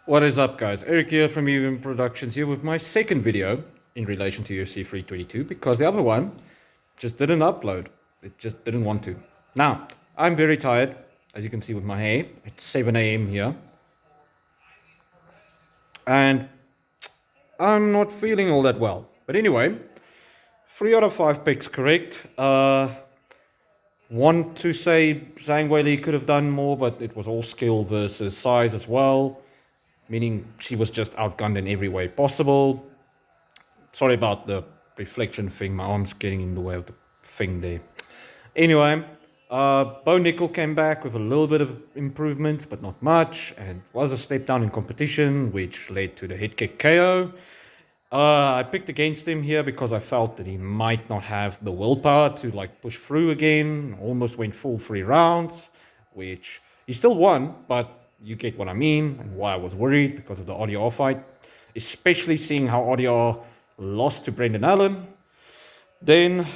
What is up, guys? Eric here from Even Productions here with my second video in relation to UFC 322 because the other one just didn't upload. It just didn't want to. Now, I'm very tired, as you can see with my hair. It's 7 a.m. here. And I'm not feeling all that well. But anyway, 3 out of 5 picks correct. Want to say Zhang Weili could have done more, but it was all skill versus size as well. Meaning she was just outgunned in every way possible. Sorry about the reflection thing. My arm's getting in the way of the thing there. Anyway, Bo Nickel came back with a little bit of improvement, but not much, and was a step down in competition, which led to the head kick KO. I picked against him here because I felt that he might not have the willpower to push through again. Almost went full 3 rounds, which he still won, but you get what I mean and why I was worried because of the ODR fight, especially seeing how ODR lost to Brendan Allen. Then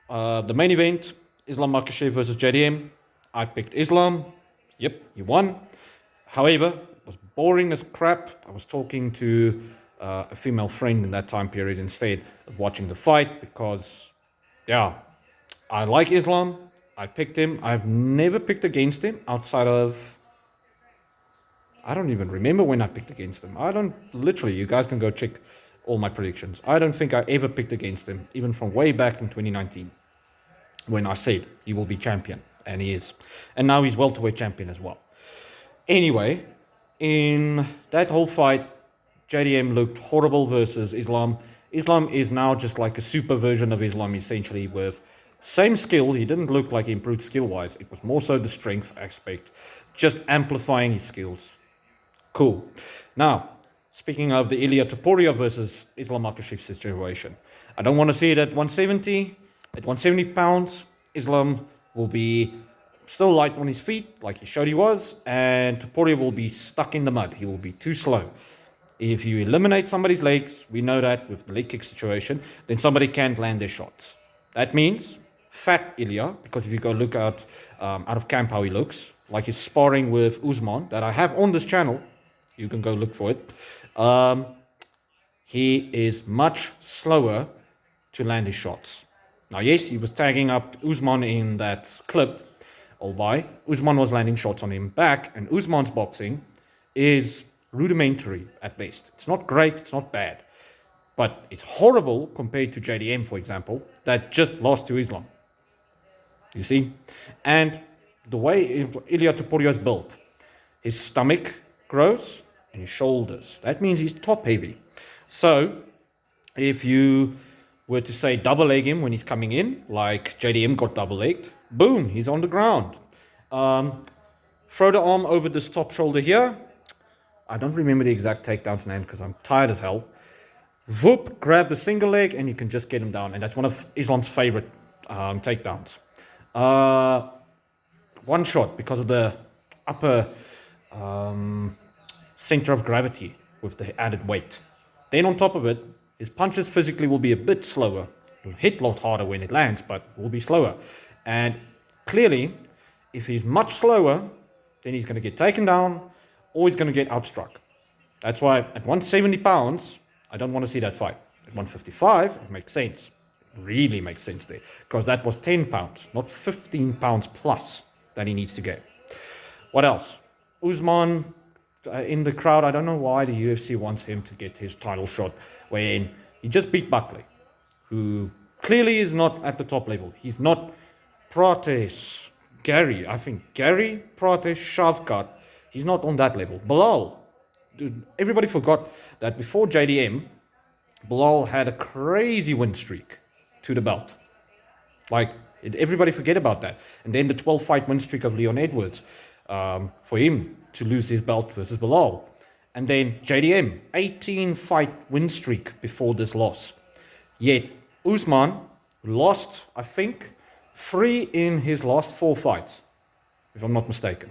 the main event, Islam Makhachev versus JDM. I picked Islam. Yep, he won. However, it was boring as crap. I was talking to a female friend in that time period instead of watching the fight because, yeah, I like Islam. I picked him. I've never picked against him outside of... I don't even remember when I picked against him. Literally, you guys can go check all my predictions. I don't think I ever picked against him, even from way back in 2019, when I said he will be champion, and he is. And now he's welterweight champion as well. Anyway, in that whole fight, JDM looked horrible versus Islam. Islam is now just like a super version of Islam, essentially, with same skill. He didn't look like he improved skill-wise. It was more so the strength aspect, just amplifying his skills. Cool. Now, speaking of the Ilia Topuria versus Islam Makhachev situation, I don't want to see it at 170. At 170 pounds, Islam will be still light on his feet, like he showed he was, and Topuria will be stuck in the mud. He will be too slow. If you eliminate somebody's legs, we know that with the leg kick situation, then somebody can't land their shots. That means fat Ilia, because if you go look out of camp how he looks, like he's sparring with Usman, that I have on this channel, you can go look for it. He is much slower to land his shots. Now, yes, he was tagging up Usman in that clip, albeit Usman was landing shots on him back, and Usman's boxing is rudimentary at best. It's not great, it's not bad, but it's horrible compared to JDM, for example, that just lost to Islam. You see? And the way Ilia Topuria is built, his stomach grows and his shoulders. That means he's top heavy. So if you were to say double leg him when he's coming in, like JDM got double legged, boom, he's on the ground. Throw the arm over this top shoulder here. I don't remember the exact takedown's name because I'm tired as hell. Whoop, grab the single leg and you can just get him down. And that's one of Islam's favorite takedowns. One shot because of the upper center of gravity with the added weight. Then on top of it, his punches physically will be a bit slower. It'll hit a lot harder when it lands, but will be slower. And clearly, if he's much slower, then he's going to get taken down or he's going to get outstruck. That's why at 170 pounds, I don't want to see that fight. At 155, it makes sense. It really makes sense there. Because that was 10 pounds, not 15 pounds plus that he needs to get. What else? Usman in the crowd. I don't know why the UFC wants him to get his title shot when he just beat Buckley, who clearly is not at the top level. He's not Prates, Gary. I think Gary, Prates, Shavkat. He's not on that level. Bilal. Dude, everybody forgot that before JDM, Bilal had a crazy win streak to the belt. Everybody forget about that. And then the 12-fight win streak of Leon Edwards for him to lose his belt versus Bilal. And then JDM, 18-fight win streak before this loss. Yet Usman lost, I think, 3 in his last 4 fights, if I'm not mistaken.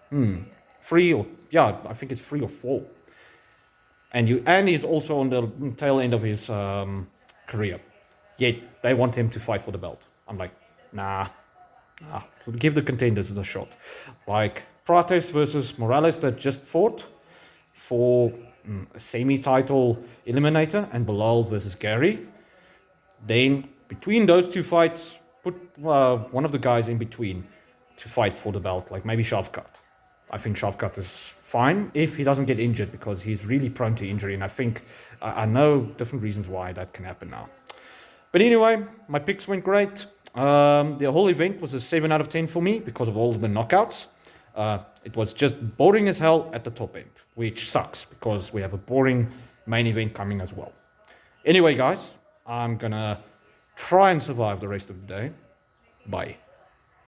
3 or... Yeah, I think it's 3 or 4. And he's also on the tail end of his career. Yet they want him to fight for the belt. I'm like, nah, give the contenders a shot. Prates versus Morales that just fought for a semi-title eliminator, and Bilal versus Gary. Then between those two fights, put one of the guys in between to fight for the belt, like maybe Shavkat. I think Shavkat is fine if he doesn't get injured, because he's really prone to injury, and I think I know different reasons why that can happen now. But anyway, my picks went great. The whole event was a 7 out of 10 for me because of all the knockouts. It was just boring as hell at the top end, which sucks because we have a boring main event coming as well. Anyway, guys, I'm gonna try and survive the rest of the day. Bye.